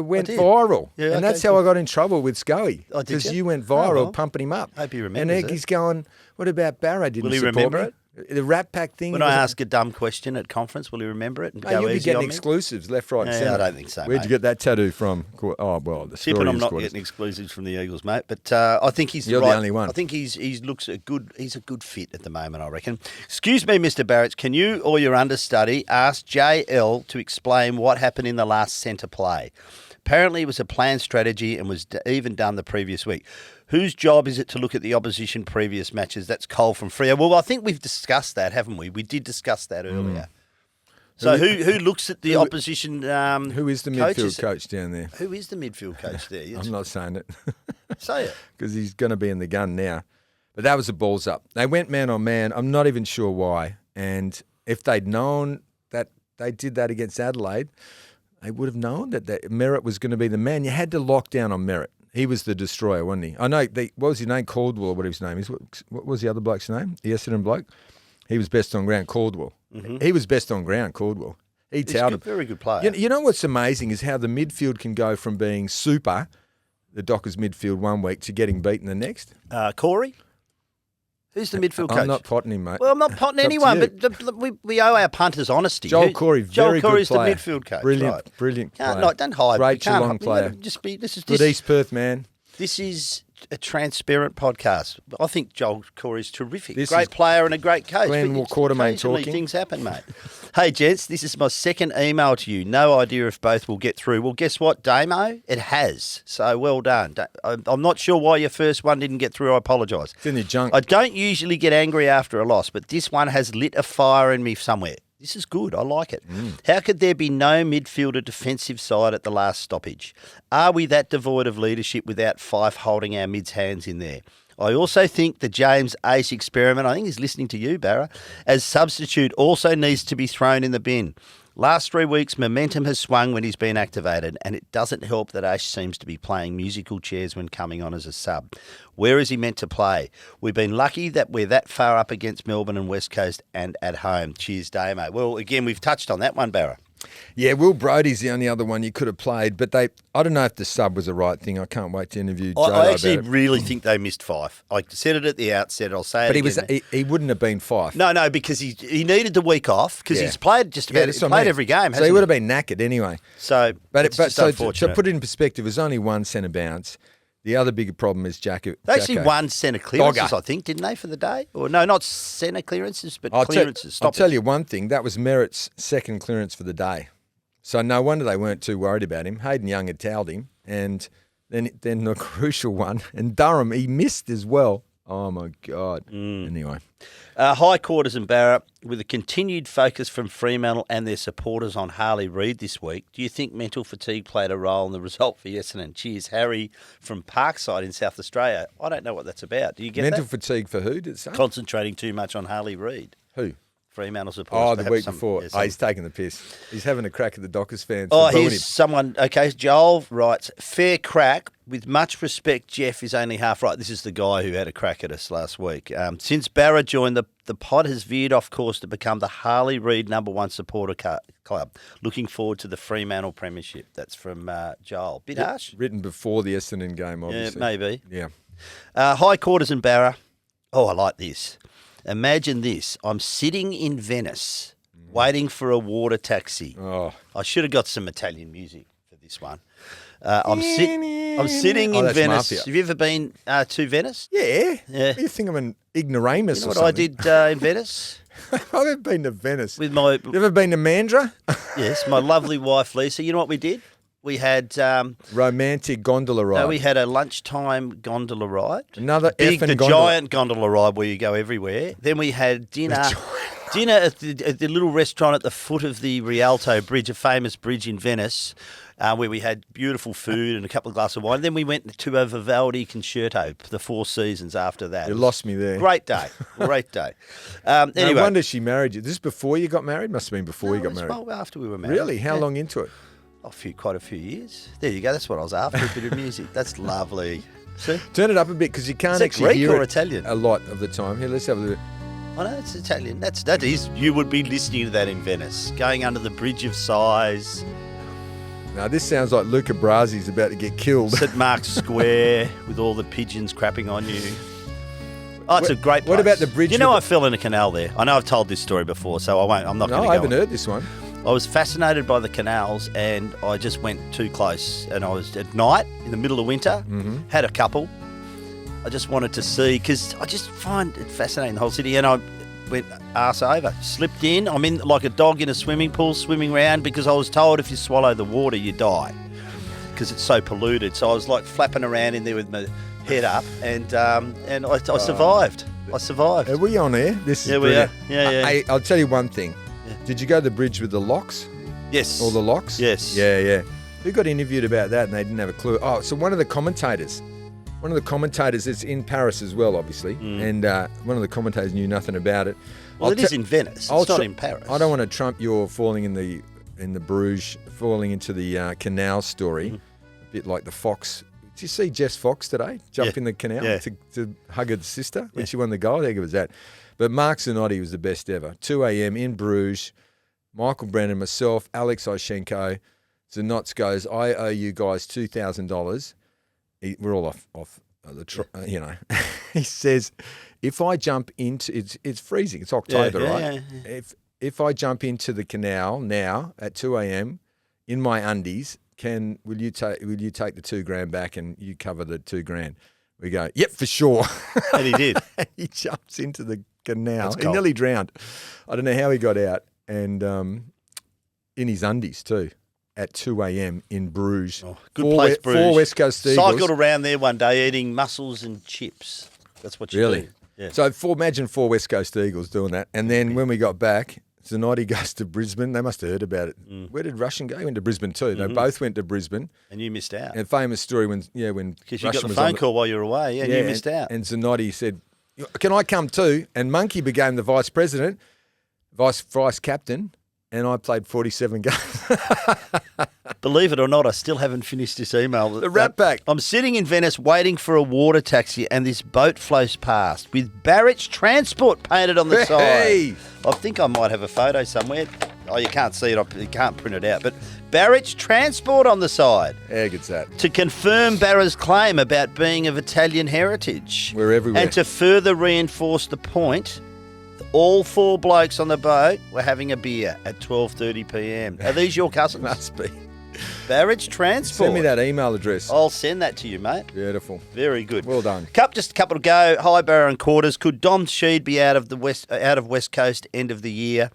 went did. viral. Yeah, and that's how I got in trouble with Scully. Oh, did because you? you went viral Oh, well. pumping him up. Hope he remembers And it. he's going, what about Barra? Didn't Will he support remember me? it? The Rat Pack thing. When I ask a dumb question at conference, will he remember it and Oh, go you'll be easy getting on me? exclusives left, right, and Yeah, centre. I don't think so, Where'd mate. you get that tattoo from? Oh, well, the story Tipping I'm is not Quarters. getting exclusives from the Eagles, mate. But I think he's You're right. the only one. I think he's a good fit at the moment, I reckon. Excuse me, Mr. Barrett, can you or your understudy ask JL to explain what happened in the last centre play? Apparently it was a planned strategy and was even done the previous week. Whose job is it to look at the opposition previous matches? That's Cole from Freo. Well, I think we've discussed that, haven't we? We did discuss that earlier. So who looks at the opposition Who is the coaches? midfield coach down there? Who is the midfield coach there? I'm not saying it Say it. because he's going to be in the gun now. But that was a balls up. They went man on man. I'm not even sure why. And if they'd known that they did that against Adelaide, they would have known that Merritt was going to be the man. You had to lock down on Merritt. He was the destroyer, wasn't he? I know. What was his name? Caldwell, or whatever his name is. What was the other bloke's name? The Essendon bloke? He was best on ground, Caldwell. Mm-hmm. He was best on ground, Caldwell. He touted him. Very good player. You know what's amazing is how the midfield can go from being super, the Dockers midfield one week, to getting beaten the next. Corey? Who's the midfield coach? I'm not potting him, mate. Well, I'm not potting It's up anyone, to you. but we owe our punters honesty. Joel Corey, very Joel Corey's good player. the midfield coach. Brilliant, right. brilliant Can't, player. no, don't hide. Great You can't Geelong hide. player. This is Good East Perth man. This is a transparent podcast. I think Joel Corey's terrific. This Great is player and a great coach. Glenn but Quartermain occasionally talking. things happen, mate. Hey, gents, this is my second email to you. No idea if both will get through. Well, guess what, Damo? It has. So well done. I'm not sure why your first one didn't get through. I apologise. It's in your junk. I don't usually get angry after a loss, but this one has lit a fire in me somewhere. This is good. I like it. How could there be no midfielder defensive side at the last stoppage? Are we that devoid of leadership without Fife holding our mids' hands in there? I also think the James Ace experiment, I think he's listening to you, Barra, as substitute also needs to be thrown in the bin. Last 3 weeks, momentum has swung when he's been activated, and it doesn't help that Ash seems to be playing musical chairs when coming on as a sub. Where is he meant to play? We've been lucky that we're that far up against Melbourne and West Coast and at home. Cheers, Damo. Well, again, we've touched on that one, Barra. Yeah, Will Brodie's the only other one you could have played, but I don't know if the sub was the right thing. I can't wait to interview Joe I actually about it. really think they missed Fife. I said it at the outset. I'll say it But again. he wouldn't have been Fife. No, because he needed the week off because he's played just about that's what I mean. every game. So he would have been knackered anyway. So, it's just unfortunate. To put it in perspective, there's only one centre bounce. The other bigger problem is Jacko. They actually won centre clearances, Dogger. I think, didn't they, for the day? Or no, not centre clearances, but I'll clearances. I'll tell you one thing. That was Merritt's second clearance for the day. So no wonder they weren't too worried about him. Hayden Young had towelled him. And then the crucial one. And Durham, he missed as well. Oh, my God. Anyway. Hi, Quarters and Barra. With a continued focus from Fremantle and their supporters on Harley Reid this week, do you think mental fatigue played a role in the result for Essendon? Cheers, Harry from Parkside in South Australia. I don't know what that's about. Do you get Mental that? fatigue for who, did it say? Concentrating too much on Harley Reid. Who? Fremantle supporters. Oh, the week before. He's taking the piss. He's having a crack at the Dockers fans. Oh, for booing him. here's someone. Okay, Joel writes, fair crack. With much respect, Jeff is only half right. This is the guy who had a crack at us last week. Since Barra joined, the pod has veered off course to become the Harley Reid #1 supporter club. Looking forward to the Fremantle Premiership. That's from Joel. Bit harsh? Written before the Essendon game, obviously. Yeah, maybe. Yeah. Hi, Quarters and Barra. Oh, I like this. Imagine this. I'm sitting in Venice waiting for a water taxi. Oh. I should have got some Italian music for this one. I'm sitting in that's Venice. Mafia. Have you ever been to Venice? Yeah. Yeah. You think I'm an ignoramus You know or what something? I did in Venice? I haven't been to Venice. With my You ever been to Mandra? yes, my lovely wife Lisa. You know what we did? We had Romantic gondola ride. we had a lunchtime gondola ride. Another big, effing the gondola. giant gondola ride where you go everywhere. Then we had dinner. Dinner at the little restaurant at the foot of the Rialto Bridge, a famous bridge in Venice, where we had beautiful food and a couple of glasses of wine. Then we went to a Vivaldi concerto, the Four Seasons after that. You lost me there. Great day. Great day. Anyway. No wonder she married you. This is before you got married? Must have been before you got married. Well, after we were married. Really? How Yeah. long into it? Quite a few years. There you go. That's what I was after, a bit of music. That's lovely. See? Turn it up a bit because you can't Is that actually Greek hear or it Italian? a lot of the time. Here, let's have a look. Oh, no, it's Italian. That is. You would be listening to that in Venice, going under the Bridge of Sighs, Now, this sounds like Luca Brasi's about to get killed. St Mark's Square, with all the pigeons crapping on you. Oh, it's a great place. What about the bridge You know, with I fell in a canal there. I know I've told this story before, so I won't. I'm not going No, to I go haven't on. heard this one. I was fascinated by the canals, and I just went too close. And I was at night, in the middle of winter, had a couple. I just wanted to see, because I just find it fascinating, the whole city. And I went arse over, slipped in. I'm in like a dog in a swimming pool, swimming around, because I was told if you swallow the water, you die, because it's so polluted. So I was like flapping around in there with my head up, and I survived. I survived. Are we on air? This is Yeah, we brilliant. are. Yeah. Hey, I'll tell you one thing. Did you go to the bridge with the locks? Yes. All the locks? Yes. Yeah. Who got interviewed about that and they didn't have a clue? Oh, so one of the commentators, it's in Paris as well, obviously, and one of the commentators knew nothing about it. Well, it is in Venice. It's not in Paris. I don't want to trump your falling in the Bruges, falling into the canal story, a bit like the Fox. Did you see Jess Fox today jump in the canal to hug her sister when she won the gold? I think it was that. But Mark Zanotti was the best ever. 2 a.m. in Bruges, Michael Brennan, myself, Alex Oshenko. Zanots goes, I owe you guys $2,000. We're all off He says, if I jump into it's freezing. It's October, right? Yeah. If I jump into the canal now at 2 a.m. in my undies, will you take the $2,000 back and you cover the $2,000? We go, yep, for sure. And he did. He jumps into the canal. That's He cold. nearly drowned. I don't know how he got out, and in his undies too. At 2 a.m. in Bruges. Oh, good place, Bruges. 4 West Coast Eagles. Cycled around there one day eating mussels and chips. That's what you Really? do. Yeah. So imagine 4 West Coast Eagles doing that. And then when we got back, Zanotti goes to Brisbane. They must have heard about it. Where did Russian go? He went to Brisbane too. They both went to Brisbane. And you missed out. And famous story when Because you got Russian the was phone on call while you were away, and you missed out. And Zanotti said, can I come too? And Monkey became the vice captain. and I played 47 games. Believe it or not, I still haven't finished this email. The Rat Pack. I'm sitting in Venice waiting for a water taxi, and this boat flows past with Barrett Transport painted on the Hey! side. I think I might have a photo somewhere. Oh, you can't see it. You can't print it out. But Barrett's Transport on the side. How good's that? To confirm Barra's claim about being of Italian heritage. We're everywhere. And to further reinforce the point, all 4 blokes on the boat were having a beer at 12:30 p.m. Are these your cousins? Must be. Barrage Transport. Send me that email address. I'll send that to you, mate. Beautiful. Very good. Well done. Just a couple to go. Hi, Barra and Quarters. Could Dom Sheed be out of West Coast end of the year?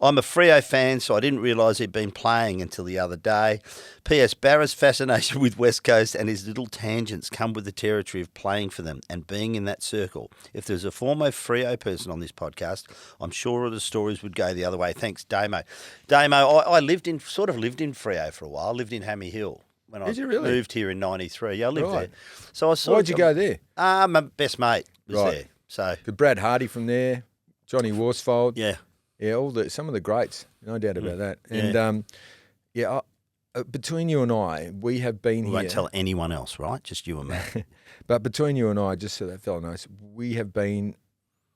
I'm a Freo fan, so I didn't realise he'd been playing until the other day. P.S. Barra's fascination with West Coast and his little tangents come with the territory of playing for them and being in that circle. If there's a former Freo person on this podcast, I'm sure the stories would go the other way. Thanks, Damo. Damo, I lived in Freo for a while. I lived in Hammy Hill when Did you really? moved here in '93. Yeah, I lived Right. there. So I saw. Why'd you go there? My best mate was Right. there. So Good Brad Hardy from there, Johnny Worsfold. yeah. Yeah, some of the greats, no doubt about that. And between you and I, we have been We here. won't tell anyone else, right? Just you and me. But between you and I, just so that fellow knows, we have been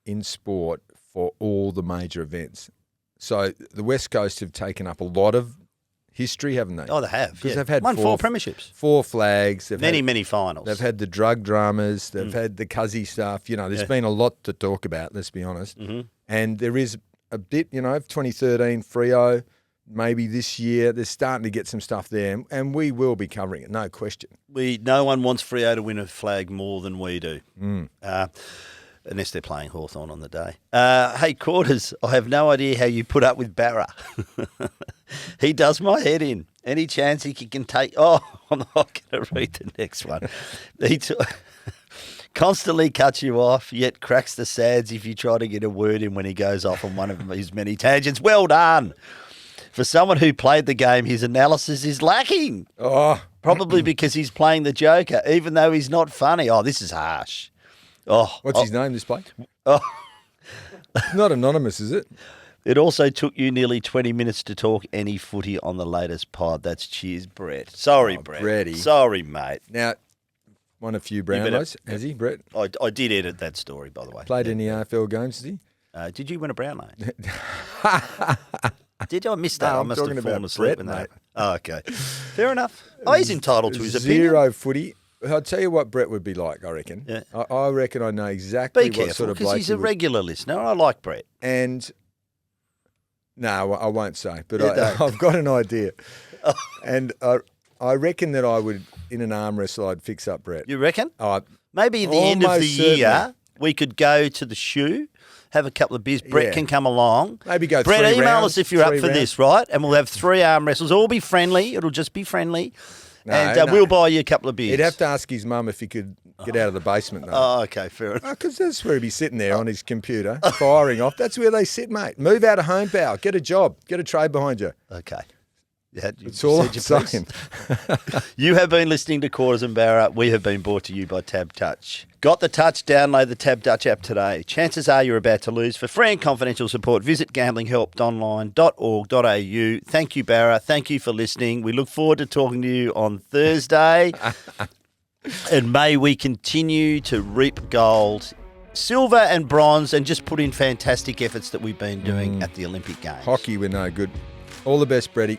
in sport for all the major events. So the West Coast have taken up a lot of history, haven't they? Oh, they have. Because Yeah. they've had won 4 four premierships. 4 flags. They've had, Many finals. They've had the drug dramas. They've had the Cuzzy stuff. You know, there's been a lot to talk about, let's be honest. Mm-hmm. And there is a bit, 2013 Freo, maybe this year, they're starting to get some stuff there. And we will be covering it, no question. No one wants Freo to win a flag more than we do. Unless they're playing Hawthorn on the day. Hey, Quarters, I have no idea how you put up with Barra. He does my head in. Any chance he can take... Oh, I'm not going to read the next one. He constantly cuts you off, yet cracks the sads if you try to get a word in when he goes off on one of his many tangents. Well done. For someone who played the game, his analysis is lacking. Oh, Probably because he's playing the Joker, even though he's not funny. Oh, this is harsh. Oh, what's his name, this bloke? Oh. Not anonymous, is it? It also took you nearly 20 minutes to talk any footy on the latest pod. That's cheers, Brett. Sorry, Brett. Bretty. Sorry, mate. Now, won a few better- Brownlows, has he, Brett? I did edit that story, by the way. Played any AFL games, did he? Did you win a Brownlow? Did I miss that? No, I I'm must talking have fallen about asleep Brett, when that mate. happened. Oh, okay. Fair enough. Oh, he's entitled to his opinion. Zero footy. I'll tell you what Brett would be like, I reckon. Yeah. I reckon I know exactly Be what careful, sort of because bloke he's he a would- regular listener. I like Brett. And no, I won't say, but Yeah, don't. I've got an idea. And I reckon that I would, in an arm wrestle, I'd fix up Brett. You reckon? Oh, Maybe at the end of the Almost year, certainly. we could go to the shoe, have a couple of beers. Brett Yeah. can come along. Maybe go Brett, 3 email rounds, us if you're up 3 for rounds. this, right? And we'll have 3 arm wrestles. It'll be friendly. It'll just be friendly. No, and no. we'll buy you a couple of beers. He'd have to ask his mum if he could get out of the basement, though. Oh, okay, fair enough. Because that's where he'd be sitting there on his computer, firing off. That's where they sit, mate. Move out of home power. Get a job. Get a trade behind you. Okay. You That's all I'm said your piece. saying. You have been listening to Quarters and Barra. We have been brought to you by Tab Touch. Got the touch? Download the Tab Touch app today. Chances are you're about to lose. For free and confidential support, visit gamblinghelp.online.au. Thank you, Barra. Thank you for listening. We look forward to talking to you on Thursday. And may we continue to reap gold, silver and bronze, and just put in fantastic efforts that we've been doing at the Olympic Games. Hockey, we're no good. All the best, Bretty.